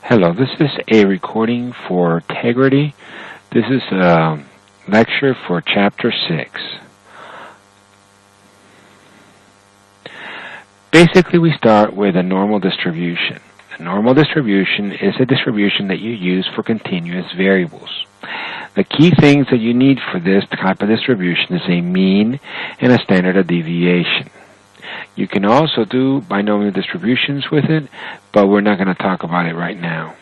Hello, this is a recording for Tegrity. This is a lecture for Chapter 6. Basically, we start with a normal distribution. A normal distribution is a distribution that you use for continuous variables. The key things that you need for this type of distribution is a mean and a standard of deviation. You can also do binomial distributions with it, but we're not going to talk about it right now.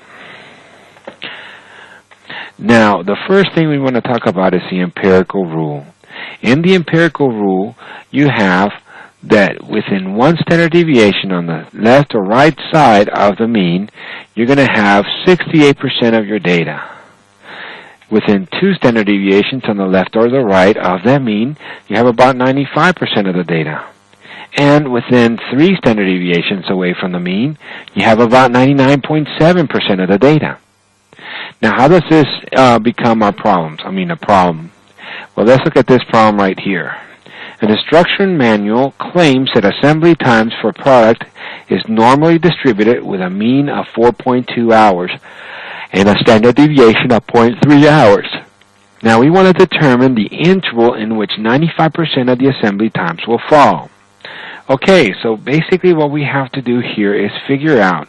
Now, the first thing we want to talk about is the empirical rule. In the empirical rule, you have that within one standard deviation on the left or right side of the mean, you're going to have 68% of your data. Within two standard deviations on the left or the right of that mean, you have about 95% of the data. And within three standard deviations away from the mean, you have about 99.7% of the data. Now, how does this become a problem? Well, let's look at this problem right here. An instruction manual claims that assembly times for a product is normally distributed with a mean of 4.2 hours and a standard deviation of 0.3 hours. Now, we want to determine the interval in which 95% of the assembly times will fall. Okay, so basically what we have to do here is figure out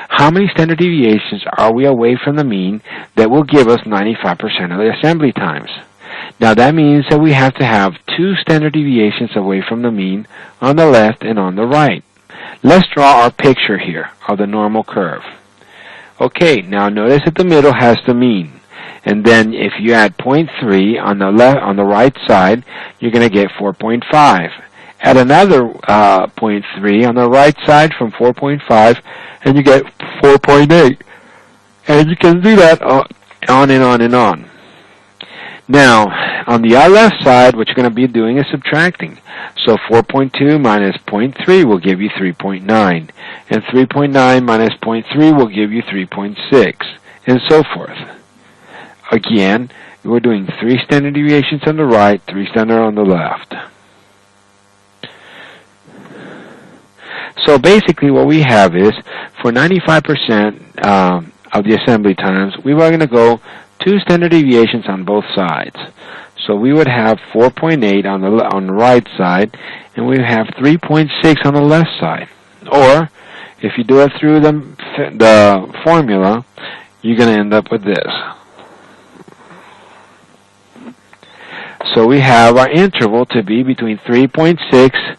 how many standard deviations are we away from the mean that will give us 95% of the assembly times. Now that means that we have to have two standard deviations away from the mean on the left and on the right. Let's draw our picture here of the normal curve. Okay, now notice that the middle has the mean. And then if you add 0.3 on the right side, you're going to get 4.5. Add another 0.3 on the right side from 4.5, and you get 4.8. And you can do that on and on and on. Now, on the left side, what you're going to be doing is subtracting. So 4.2 minus 0.3 will give you 3.9. And 3.9 minus 0.3 will give you 3.6, and so forth. Again, we're doing three standard deviations on the right, three standard on the left. So basically what we have is, for 95% of the assembly times, we were going to go two standard deviations on both sides. So we would have 4.8 on the right side, and we would have 3.6 on the left side. Or, if you do it through the formula, you're going to end up with this. So we have our interval to be between 3.6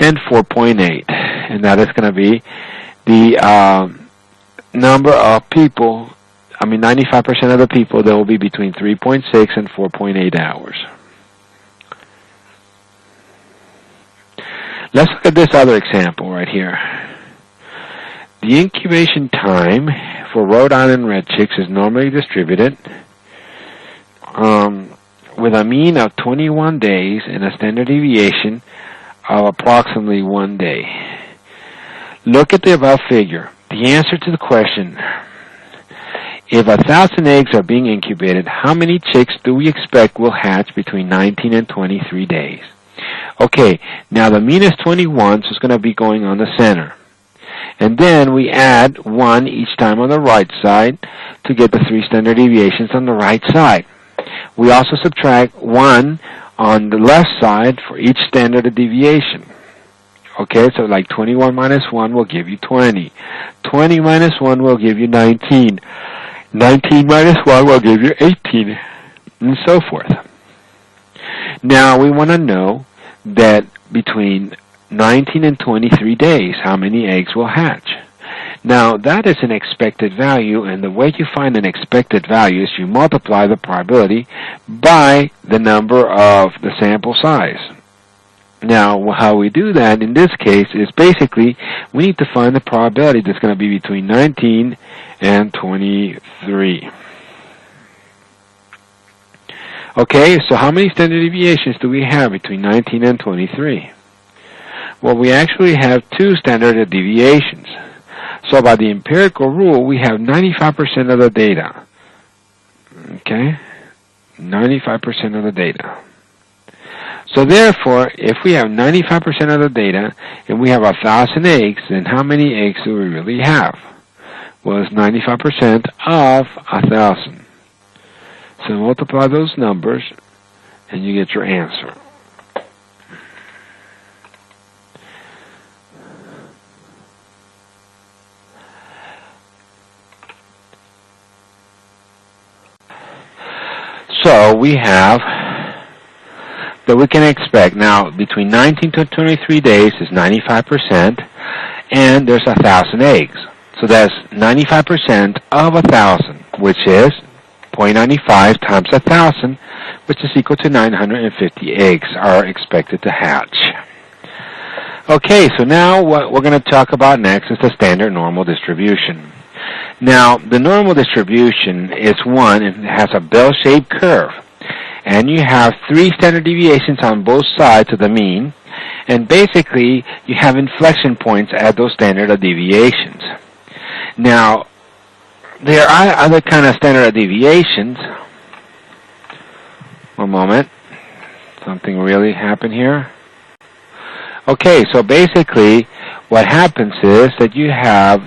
and 4.8. And that is going to be the number of people, 95% of the people that will be between 3.6 and 4.8 hours. Let's look at this other example right here. The incubation time for Rhode Island red chicks is normally distributed with a mean of 21 days and a standard deviation of approximately 1 day. Look at the above figure. The answer to the question, if 1,000 eggs are being incubated, how many chicks do we expect will hatch between 19 and 23 days? Okay, now the mean is 21, so it's going to be going on the center. And then we add 1 each time on the right side to get the 3 standard deviations on the right side. We also subtract 1 on the left side for each standard deviation. Okay, so like 21 minus 1 will give you 20. 20 minus 1 will give you 19. 19 minus 1 will give you 18, and so forth. Now we want to know that between 19 and 23 days, how many eggs will hatch. Now that is an expected value, and the way you find an expected value is you multiply the probability by the number of the sample size. Now, how we do that in this case is basically we need to find the probability that's going to be between 19 and 23. Okay, so how many standard deviations do we have between 19 and 23? Well, we actually have 2 standard deviations. So by the empirical rule, we have 95% of the data. Okay? 95% of the data. So therefore, if we have 95% of the data and we have 1,000 eggs, then how many eggs do we really have? was 95% of 1,000. So multiply those numbers and you get your answer. So we have that we can expect now between 19 to 23 days is 95%, and there's 1,000 eggs. So that's 95% of 1,000, which is 0.95 times 1,000, which is equal to 950 eggs are expected to hatch. Okay, so now what we're going to talk about next is the standard normal distribution. Now, the normal distribution is one, and it has a bell-shaped curve. And you have 3 standard deviations on both sides of the mean. And basically, you have inflection points at those standard deviations. Now, there are other kind of standard deviations. One moment. Something really happened here. Okay, so basically, what happens is that you have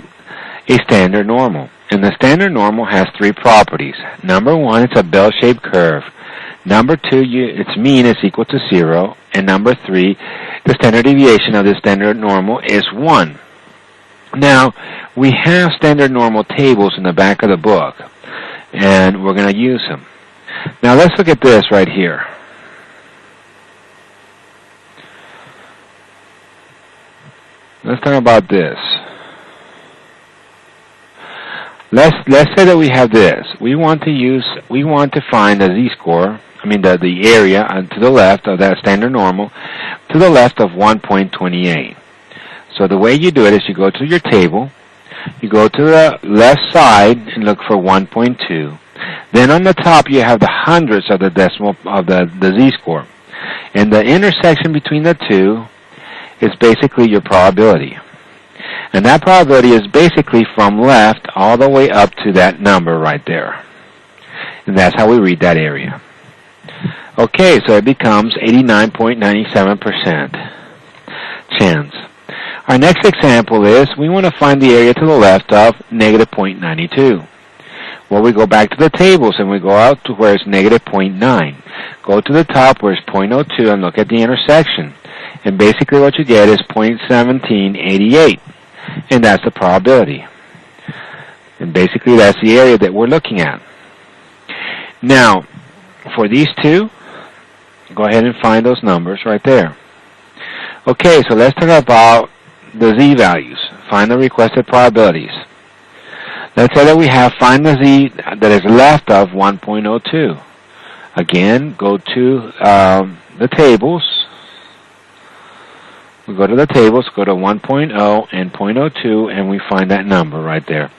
a standard normal. And the standard normal has 3 properties. Number 1, it's a bell-shaped curve. Number 2, its mean is equal to 0. And number 3, the standard deviation of the standard normal is 1. Now, we have standard normal tables in the back of the book, and we're going to use them. Now, let's look at this right here. Let's talk about this. Let's say that we have this. We want to find the z-score, the area to the left of that standard normal, to the left of 1.28. So the way you do it is you go to your table, you go to the left side and look for 1.2. Then on the top you have the hundredths of the decimal of the z-score. And the intersection between the two is basically your probability. And that probability is basically from left all the way up to that number right there. And that's how we read that area. Okay, so it becomes 89.97% chance. Our next example is we want to find the area to the left of negative 0.92. Well, we go back to the tables and we go out to where it's negative 0.9. Go to the top where it's 0.02 and look at the intersection. And basically what you get is 0.1788. And that's the probability. And basically that's the area that we're looking at. Now, for these two, go ahead and find those numbers right there. Okay, so let's talk about the z-values. Find the requested probabilities. Let's say that we have find the z that is left of 1.02. Again, go to the tables. We go to the tables, go to 1.0 and 0.02, and we find that number right there.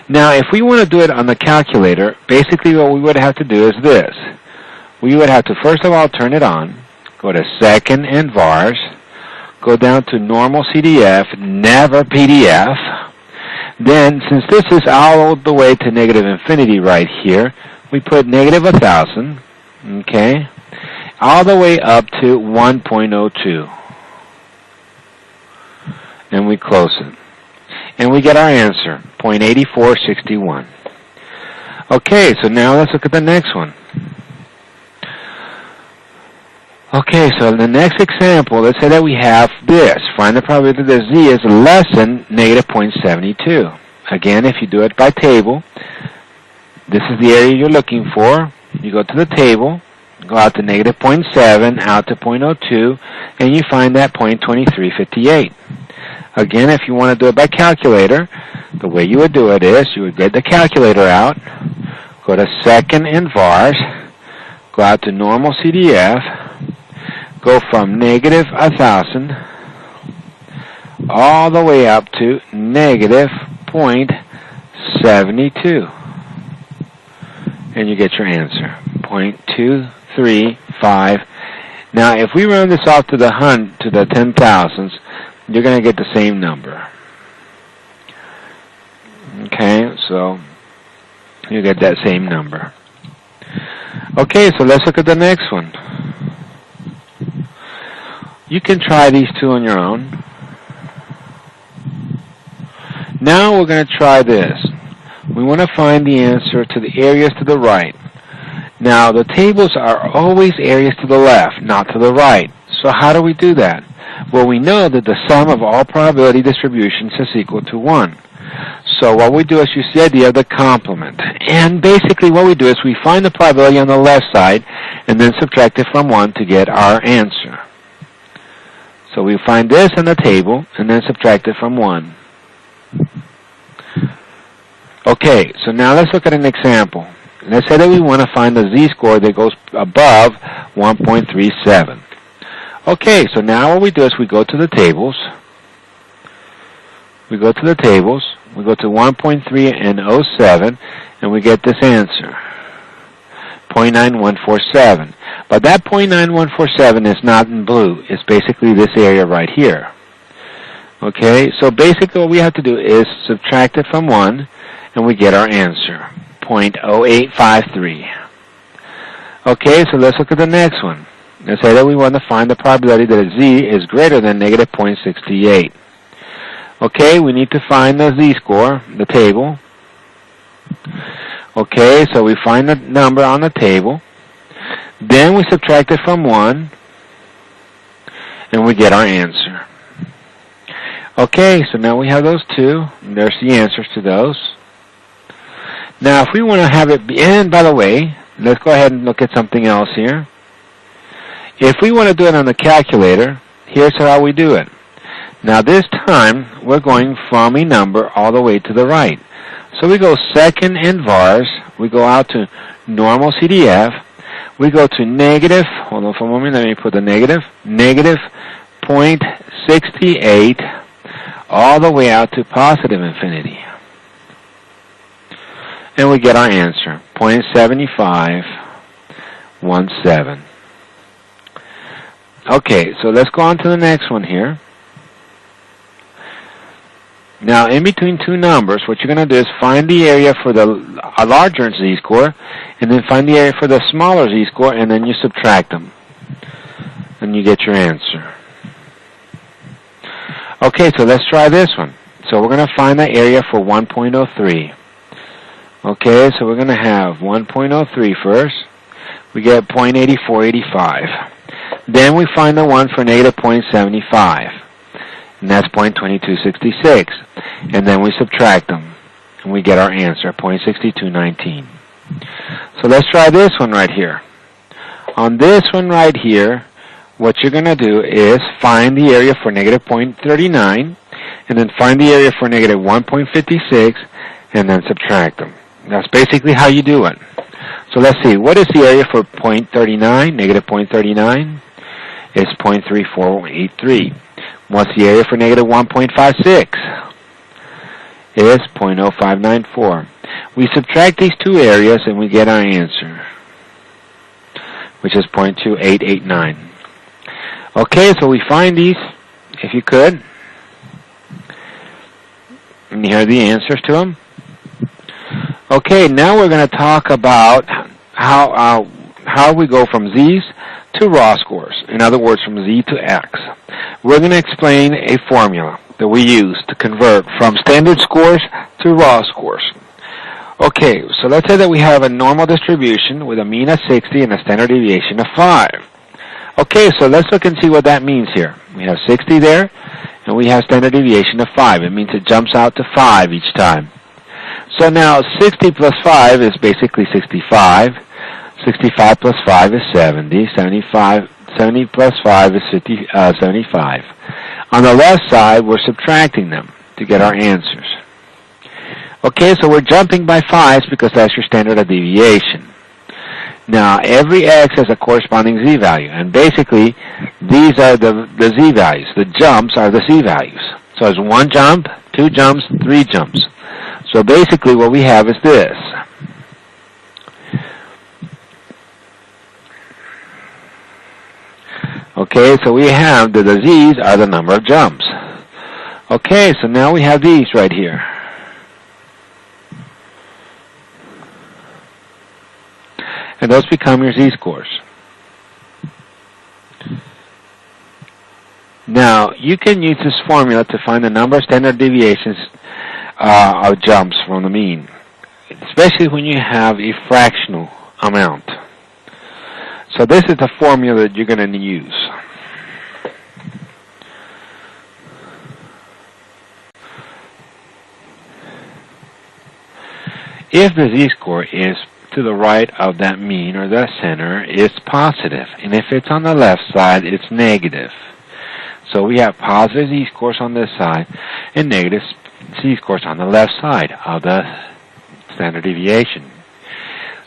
Now, if we want to do it on the calculator, basically what we would have to do is this. We would have to, first of all, turn it on, go to second and vars, go down to normal CDF, never PDF. Then, since this is all the way to negative infinity right here, we put negative 1,000, okay, all the way up to 1.02. And we close it. And we get our answer, 0.8461. Okay, so now let's look at the next one. Okay, so in the next example, let's say that we have this. Find the probability that z is less than negative 0.72. Again, if you do it by table, this is the area you're looking for. You go to the table, go out to negative 0.7, out to 0.02, and you find that 0.2358. Again, if you want to do it by calculator, the way you would do it is you would get the calculator out, go to second and vars, go out to normal CDF, go from negative 1,000 all the way up to negative 0.72. And you get your answer, 0.235. Now, if we run this off to the 10,000s, you're going to get the same number. Okay, so you get that same number. Okay, so let's look at the next one. You can try these two on your own. Now we're going to try this. we want to find the answer to the areas to the right. Now, the tables are always areas to the left, not to the right. So how do we do that? Well, we know that the sum of all probability distributions is equal to 1. So what we do is use the idea of the complement. And basically what we do is we find the probability on the left side and then subtract it from 1 to get our answer. So we find this in the table and then subtract it from 1. Okay, so now let's look at an example. Let's say that we want to find the z-score that goes above 1.37. Okay, so now what we do is we go to the tables. We go to 1.3 and 07, and we get this answer, 0.9147. But that 0.9147 is not in blue. It's basically this area right here. Okay, so basically what we have to do is subtract it from 1, and we get our answer, 0.0853. Okay, so let's look at the next one. Let's say that we want to find the probability that z is greater than negative 0.68. Okay, we need to find the z-score, the table. Okay, so we find the number on the table. Then we subtract it from 1, and we get our answer. Okay, so now we have those two, and there's the answers to those. Now, if we want to have it be, and by the way, let's go ahead and look at something else here. If we want to do it on the calculator, here's how we do it. Now this time, we're going from a number all the way to the right. So we go second in VARS, we go out to normal CDF, we go to negative, hold on for a moment, let me put the negative 0.68, all the way out to positive infinity. And we get our answer, 0.7517. Okay, so let's go on to the next one here. Now, in between two numbers, what you're going to do is find the area for the larger z-score, and then find the area for the smaller z-score, and then you subtract them. And you get your answer. Okay, so let's try this one. So we're going to find the area for 1.03. Okay, so we're going to have 1.03 first. We get 0.8485. Then we find the one for negative 0.75. And that's 0.2266. And then we subtract them. And we get our answer, 0.6219. So let's try this one right here. On this one right here, what you're going to do is find the area for negative 0.39, and then find the area for negative 1.56, and then subtract them. That's basically how you do it. So let's see, what is the area for 0.39, negative 0.39? It's 0.3483. What's the area for negative 1.56? It's 0.0594. We subtract these two areas and we get our answer, which is 0.2889. Okay, so we find these, if you could. And here are the answers to them. Okay, now we're going to talk about how we go from Z's to raw scores. In other words, from Z to X. We're going to explain a formula that we use to convert from standard scores to raw scores. Okay, so let's say that we have a normal distribution with a mean of 60 and a standard deviation of 5. Okay, so let's look and see what that means here. We have 60 there, and we have standard deviation of 5. It means it jumps out to 5 each time. So now 60 plus 5 is basically 65. 65 plus 5 is 70. 70 plus 5 is 75. On the left side, we're subtracting them to get our answers. Okay, so we're jumping by 5s because that's your standard of deviation. Now, every x has a corresponding z-value, and basically, these are the z-values. The jumps are the z-values. So it's 1 jump, 2 jumps, 3 jumps. So basically, what we have is this. Okay, so we have that the z's are the number of jumps. Okay, so now we have these right here. And those become your z-scores. Now, you can use this formula to find the number of standard deviations of jumps from the mean. especially when you have a fractional amount. So this is the formula that you're going to use. If the z-score is to the right of that mean or that center, it's positive. And if it's on the left side, it's negative. So we have positive z-scores on this side and negative z-scores on the left side of the standard deviation.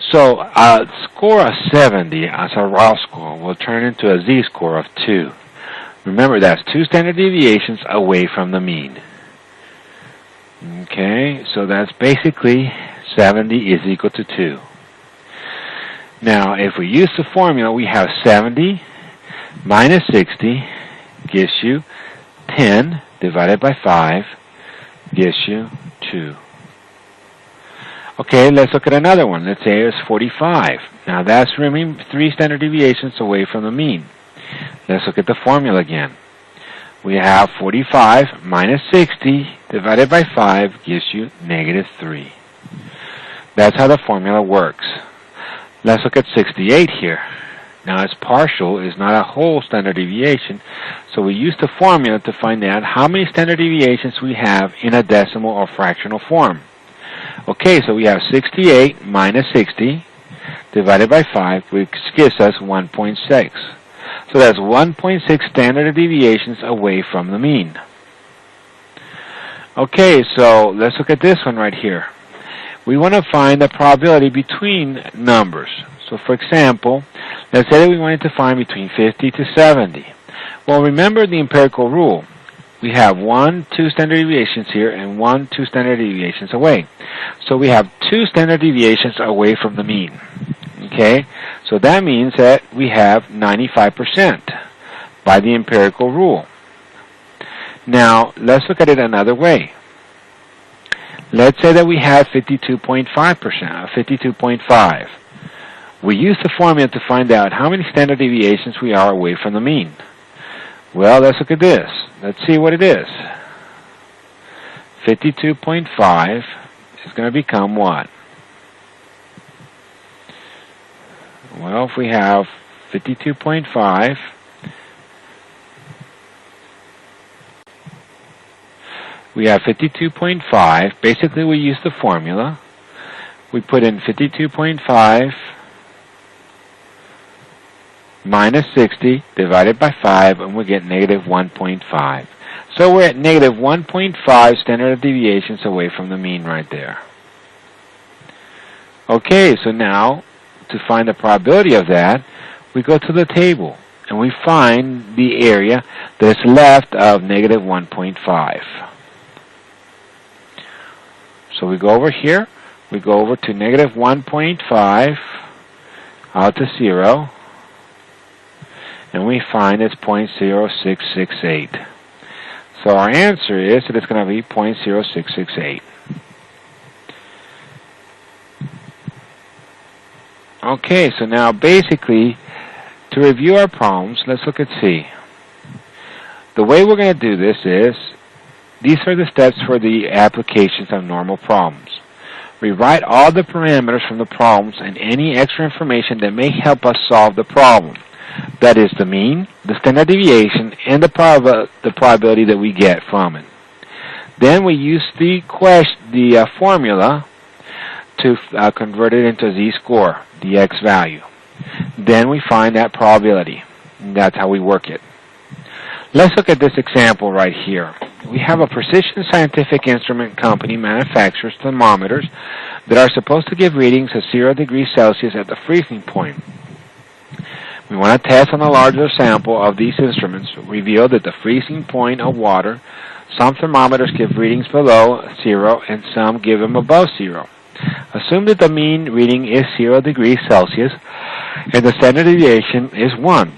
So a score of 70 as a raw score will turn into a z-score of 2. Remember, that's 2 standard deviations away from the mean. Okay, so that's basically 70 is equal to 2. Now, if we use the formula, we have 70 minus 60 gives you 10 divided by 5 gives you 2. Okay, let's look at another one. Let's say it's 45. Now that's 3 standard deviations away from the mean. Let's look at the formula again. We have 45 minus 60 divided by 5 gives you negative 3. That's how the formula works. Let's look at 68 here. Now it's partial, it's not a whole standard deviation, so we use the formula to find out how many standard deviations we have in a decimal or fractional form. Okay, so we have 68 minus 60 divided by 5, which gives us 1.6. So that's 1.6 standard deviations away from the mean. Okay, so let's look at this one right here. We want to find the probability between numbers. So for example, let's say that we wanted to find between 50 to 70. Well, remember the empirical rule. We have 1, 2 standard deviations here and 1, 2 standard deviations away. So we have 2 standard deviations away from the mean. Okay, so that means that we have 95% by the empirical rule. Now, let's look at it another way. Let's say that we have 52.5%, 52.5. We use the formula to find out how many standard deviations we are away from the mean. Well, let's look at this. Let's see what it is. 52.5 is going to become what? Well, if we have 52.5, we have 52.5. Basically, we use the formula. We put in 52.5 minus 60 divided by 5, and we get negative 1.5. So we're at negative 1.5 standard deviations away from the mean right there. Okay, so now, to find the probability of that, we go to the table, and we find the area that's left of negative 1.5. So we go over here, we go over to negative 1.5 out to 0, and we find it's 0.0668. So our answer is that it's going to be 0.0668. Okay, so now basically, to review our problems, let's look at C. The way we're going to do this is, these are the steps for the applications of normal problems. We write all the parameters from the problems and any extra information that may help us solve the problem. That is the mean, the standard deviation, and the probability that we get from it. Then we use the formula to convert it into a z-score, the x value. Then we find that probability. And that's how we work it. Let's look at this example right here. We have a Precision Scientific Instrument Company manufactures thermometers that are supposed to give readings of 0 degrees Celsius at the freezing point. We want to test on a larger sample of these instruments, reveal that the freezing point of water, some thermometers give readings below 0 and some give them above 0. Assume that the mean reading is 0 degrees Celsius and the standard deviation is 1.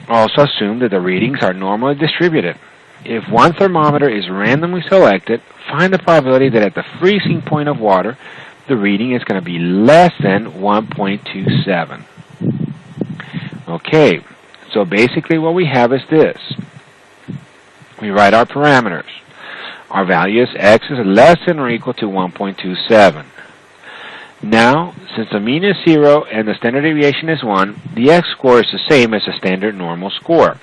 Also assume that the readings are normally distributed. If one thermometer is randomly selected, find the probability that at the freezing point of water, the reading is going to be less than 1.27. Okay, so basically what we have is this. We write our parameters. Our value is x is less than or equal to 1.27. Now, since the mean is 0 and the standard deviation is 1, the x-score is the same as the standard normal score.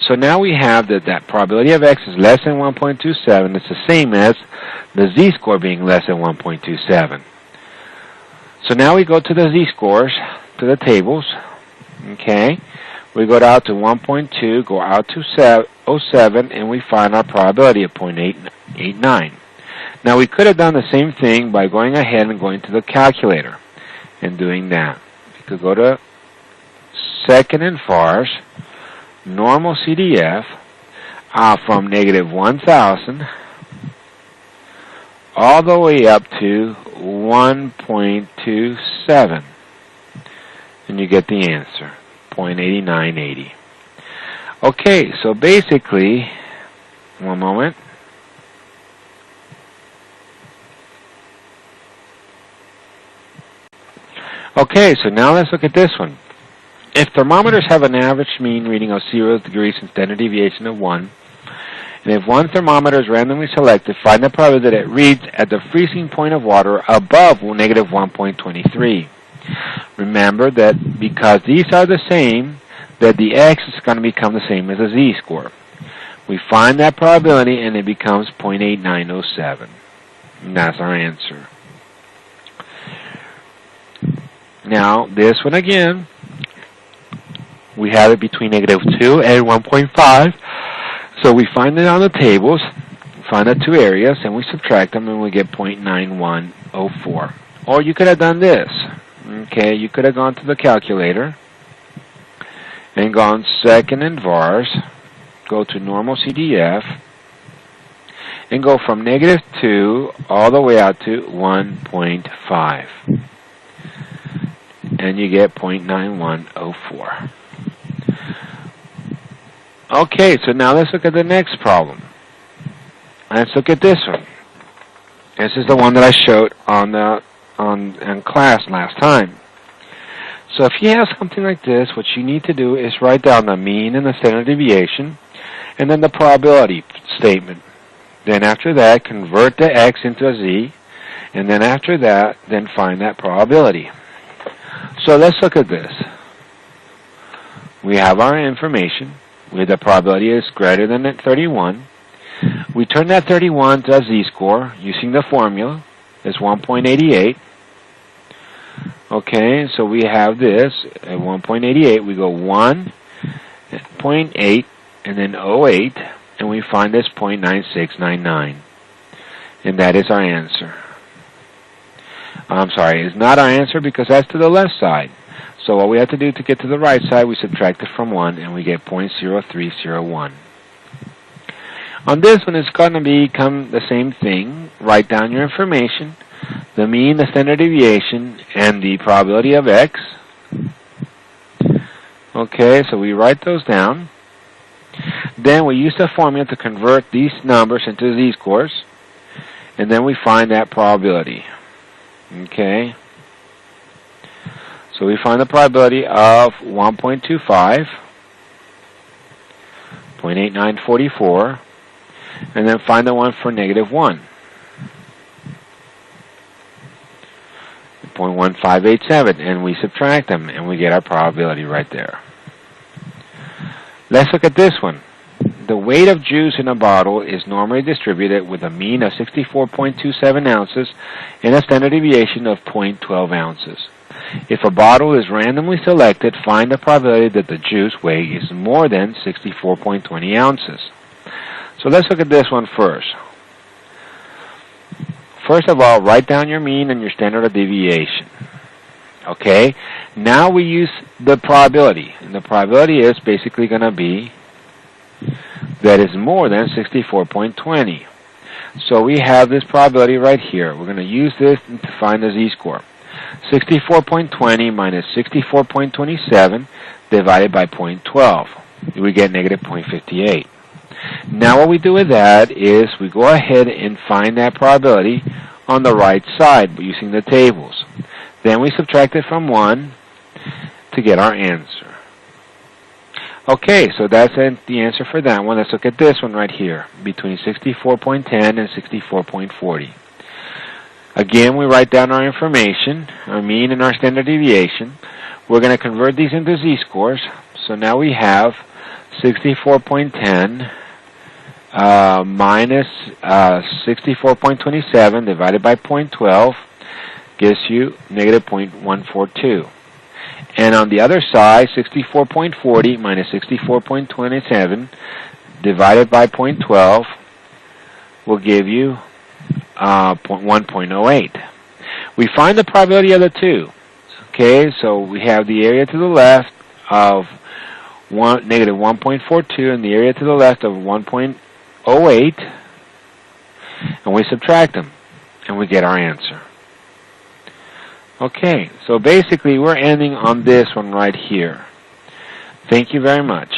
So now we have that probability of x is less than 1.27. It's the same as the z-score being less than 1.27. So now we go to the z-scores, to the tables. Okay, we go out to 1.2, go out to 0.07, and we find our probability of 0.889. Now we could have done the same thing by going ahead and going to the calculator and doing that. We could go to second and FARS, normal CDF, from negative 1,000 all the way up to 1.27. And you get the answer, 0.8980. Okay, so basically, one moment. Okay, so now let's look at this one. If thermometers have an average mean reading of 0 degrees and standard deviation of 1, and if one thermometer is randomly selected, find the probability that it reads at the freezing point of water above negative 1.23. Remember that because these are the same, that the x is going to become the same as the z-score. We find that probability and it becomes 0.8907. And that's our answer. Now, this one again, we have it between negative 2 and 1.5. So we find it on the tables, find the two areas, and we subtract them, and we get 0.9104. Or you could have done this. Okay, you could have gone to the calculator and gone second in VARS, go to normal CDF, and go from negative 2 all the way out to 1.5. And you get 0.9104. Okay, so now let's look at the next problem. Let's look at this one. This is the one that I showed in class last time. So if you have something like this, what you need to do is write down the mean and the standard deviation, and then the probability statement. Then after that, convert the x into a z, and then after that, then find that probability. So let's look at this. We have our information. The probability is greater than 31. We turn that 31 to a z-score using the formula. It's 1.88. Okay, so we have this at 1.88. We go 1.8 and then 0.8, and we find this 0.9699. And that is our answer. I'm sorry, it's not our answer because that's to the left side. So what we have to do to get to the right side, we subtract it from 1, and we get 0.0301. On this one, it's going to become the same thing. Write down your information, the mean, the standard deviation, and the probability of x. Okay, so we write those down. Then we use the formula to convert these numbers into z-scores, and then we find that probability. Okay, so we find the probability of 1.25, 0.8944, and then find the one for negative 1, 0.1587, and we subtract them, and we get our probability right there. Let's look at this one. The weight of juice in a bottle is normally distributed with a mean of 64.27 ounces and a standard deviation of 0.12 ounces. If a bottle is randomly selected, find the probability that the juice weight is more than 64.20 ounces. So let's look at this one first. First of all, write down your mean and your standard deviation. Okay, now we use the probability, and the probability is basically going to be that is more than 64.20. So we have this probability right here. We're going to use this to find the z-score. 64.20 minus 64.27 divided by 0.12. We get negative 0.58. Now what we do with that is we go ahead and find that probability on the right side using the tables. Then we subtract it from 1 to get our answer. Okay, so that's the answer for that one. Let's look at this one right here, between 64.10 and 64.40. Again, we write down our information, our mean and our standard deviation. We're going to convert these into z-scores. So now we have 64.10 minus 64.27 divided by 0.12 gives you negative 0.142. And on the other side, 64.40 minus 64.27 divided by 0.12 will give you 1.08. We find the probability of the two. Okay, so we have the area to the left of negative 1.42 and the area to the left of 1.08, and we subtract them, and we get our answer. Okay, so basically we're ending on this one right here. Thank you very much.